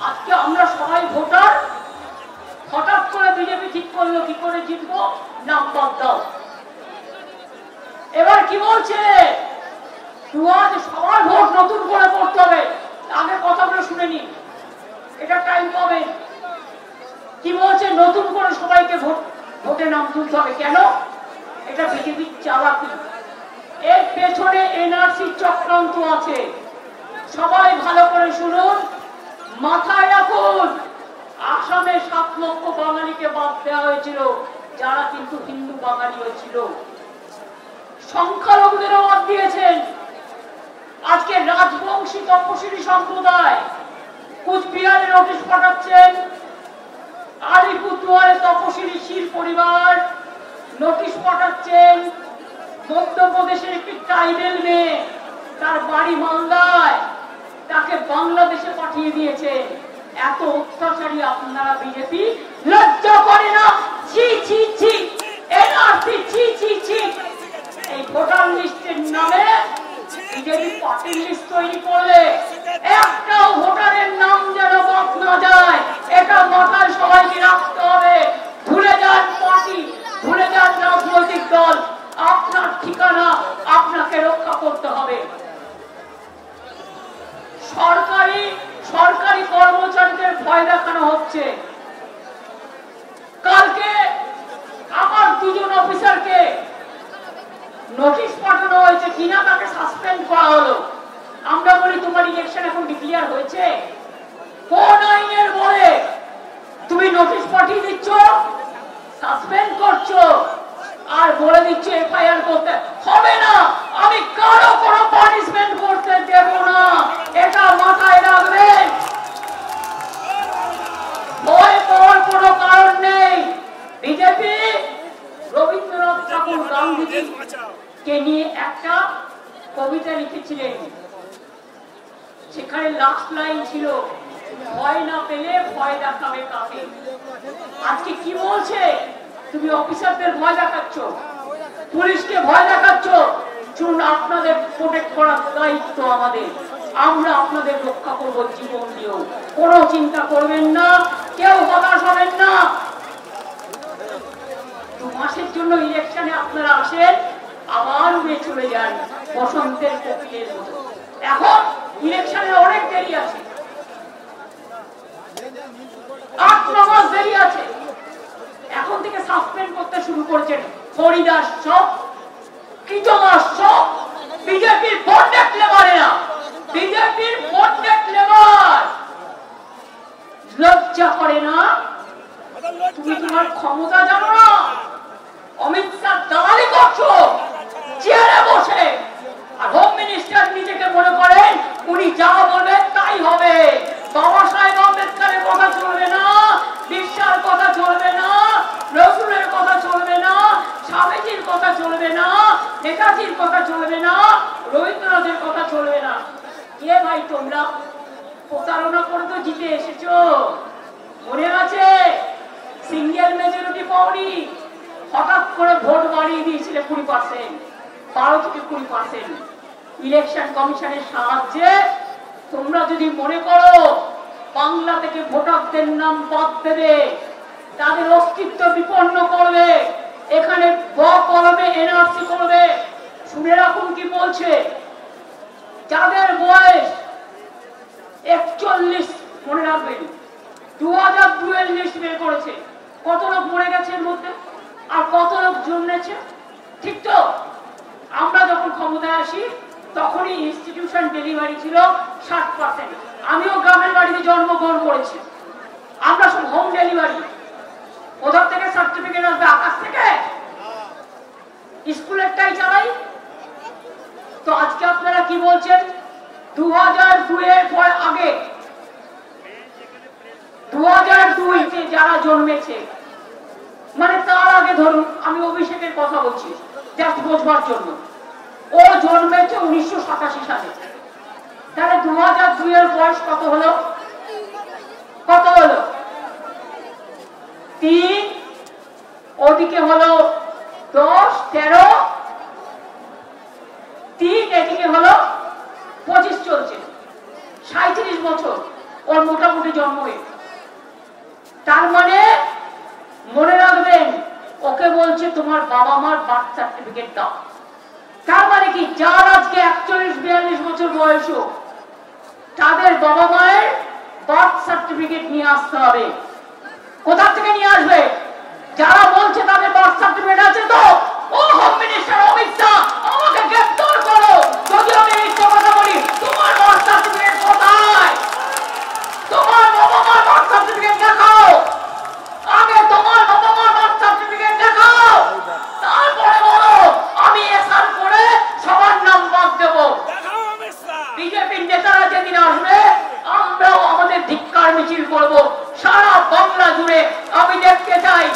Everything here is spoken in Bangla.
আজকে আমরা সবাই ভোটার। হঠাৎ করে বিজেপি ঠিক করলো কি করে জিতবো, নাম বাদ দাও। এবার কি বলছে, সবার ভোট নতুন করে করতে হবে। আগে কথাগুলো শুনে নি, এটা টাইম পাবে। কি বলছে, নতুন করে সবাইকে ভোটে নাম তুলতে হবে। কেন? এটা বিজেপির চালাকি। এর পেছনে এনআরসি চক্রান্ত আছে। সবাই ভালো করে শুনুন, মাথায় রাখুন। আসামে 7 লক্ষ বাঙালিকে বাদ দেওয়া হয়েছিল, যারা কিন্তু হিন্দু বাঙালি হয়েছিল। সংখ্যালঘুদেরও বাদ দিয়েছেন। আজকে রাজবংশী তপশিলি সম্প্রদায় কুচবিহারে নোটিশ পাঠাচ্ছেন, আলিপুরদুয়ারে তপশিলি শীল পরিবার নোটিশ পাঠাচ্ছেন, মধ্যপ্রদেশের একটি ট্রাইবেল মেয়ে, তার বাড়ি মালদায়, তাকে বাংলাদেশে পাঠিয়ে দিয়েছে। এত অত্যাচারী আপনারা বিজেপি, লজ্জা করে না? ছি ছি ছি, এনআরসি ছি ছি ছি। এই ভোটার লিস্টের নামে বিজেপি পার্টি লিস্ট তৈরি করলে একটাও ভোটারের নাম যেন বাদ না যায়, এটা মাথায় সবাইকে রাখতে হবে। ভুলে যান পার্টি, ভুলে যান রাজনৈতিক দল। আপনার ঠিকানা আপনাকে রক্ষা করতে হবে। সরকারি কর্মচারীদের ভয় দেখানো হচ্ছে। কালকে আবার 2 জন অফিসারকে নোটিশ পাঠানো হয়েছে, কিনা তাকে সাসপেন্ড করা হলো। আমরা বলি, তোমার ইলেকশন এখন ডিক্লেয়ার হয়েছে, কোন আইনের বলে তুমি নোটিশ পাঠিয়ে দিচ্ছ, সাসপেন্ড করছো, আর বলে দিচ্ছ এফআইআর করতে হবে না? আমি কারো কোনো পানিশমেন্ট করতে দেব না, এটা মাথায় রাখবেন। ভয় পাওয়ার কোনো কারণ নেই। বিজেপি রবীন্দ্রনাথ ঠাকুর গান্ধীজিকে নিয়ে একটা কবিতা লিখেছিলেন, সেখানে লাস্ট লাইন ছিল, ভয় না পেলে ভয় দেখাবে কাকে। আজকে কি বলছে, তুমি অফিসারদের ভয় দেখাচ্ছ, পুলিশকে ভয় দেখাচ্ছ। শুনুন, আপনাদের প্রোটেক্ট করার দায়িত্ব আমাদের। আমরা আপনাদের রক্ষা করবো জীবন দিয়েও। কোনো চিন্তা করবেন না, কেউ হতাশ হবেন না। 2 মাসের জন্য ইলেকশনে আপনারা আসেন, আবার উড়ে চলে যান বসন্তের কোকিলের মতো। এখন ইলেকশনে অনেক দেরি আছে, 8-9 মাস দেরি আছে। এখন থেকে সাসপেন্ড করতে শুরু করছেন হরিদাস সব, কৃতদাস সব। বিজেপির বন্ডেড লেবারে না, বিজেপির বন্ডেড লেবার। লজ্জা করে না? তুমি তোমার ক্ষমতা জানো না? অমিত শাহ দালালি করছো চেয়ারে বসে, আর হোম মিনিস্টার নিজেকে মনে করেন উনি যা বলবেন তাই হবে। বাবা সাহেব আম্বেদকরের কথা চলবে না, বিশ্বার কথা চলবে না, রসুলের কথা চলবে না, স্বামীজির কথা চলবে না, নেতাজির কথা চলবে না, রবীন্দ্রনাথের কথা চলবে না। কে ভাই তোমরা? প্রতারণা করে তো জিতে এসেছো, মনে আছে? সিঙ্গেল মেজরিটি পাওনি, হঠাৎ করে ভোট বাড়িয়ে দিয়েছিলে 20%, 12 থেকে 20%। ইলেকশন কমিশনের সাহায্যে তোমরা যদি মনে করো বাংলা থেকে ভোটারদের নাম বাদ দেবে, তাদের অস্তিত্ব বিপন্ন করবে, এখানে কলমে এনআরসি করবে, শুনে রাখুন কি বলছে। যাদের বয়স 41, মনে রাখবেন 2002 লিস্ট বের করেছে, কত লোক মরে গেছে এর মধ্যে, আর কত লোক জন্মেছে। ঠিক তো? আমরা যখন ক্ষমতায় আসি তখনই ইনস্টিটিউশন ডেলিভারি ছিল 60%। আমিও গ্রামের বাড়িতে জন্মগ্রহণ করেছি। আমরা সব হোম ডেলিভারি। কোথার থেকে সার্টিফিকেট আসবে? আকাশ থেকে? স্কুলেরটাই চালাই। তো আজকে আপনারা কি বলছেন? 2002 এর পর আগে 2002 যারা জন্মেছে, মানে তার আগে ধরুন, আমি অভিষেকের কথা বলছি জাস্ট বোঝবার জন্য, ও জন্মেছে 1987 সালে। তাহলে 2002 এর বয়স কত হলো? কত হলো? 3, ওদিকে হলো 10, 13, 3, এদিকে হলো 25 চলছে, 37 বছর। ওর মোটামুটি উঠে জন্মে। তার মানে মনে রাখবেন, ওকে বলছে তোমার বাবা মার বার্থ সার্টিফিকেট দাও। তার মানে কি, যার আজকে 41-42 বছর বয়স, তাদের বাবা মায়ের বার্থ সার্টিফিকেট নিয়ে আসতে হবে। কোথা থেকে নিয়ে আসবে? যারা বলছে তাদের বার্থ সার্টিফিকেট আছে তো, ও হোম মিনিস্টার অমিত শাহ, আমাকে গ্রেফতার করো যদি আমি মিথ্যা কথা বলি। তোমার বার্থ সার্টিফিকেট কোথায়? তোমার বাবা মার বার্থ সার্টিফিকেট দেখাও। আগে তোমার বাবা মার বার্থ সার্টিফিকেট দেখাও, তারপরে বলো আমি এসআর করে সবার নাম বাদ দেবো। বিজেপির নেতারা যেদিন আসবে, আমরাও আমাদের ধিক্কার মিছিল করব সারা বাংলা জুড়ে। আমি দেখতে চাই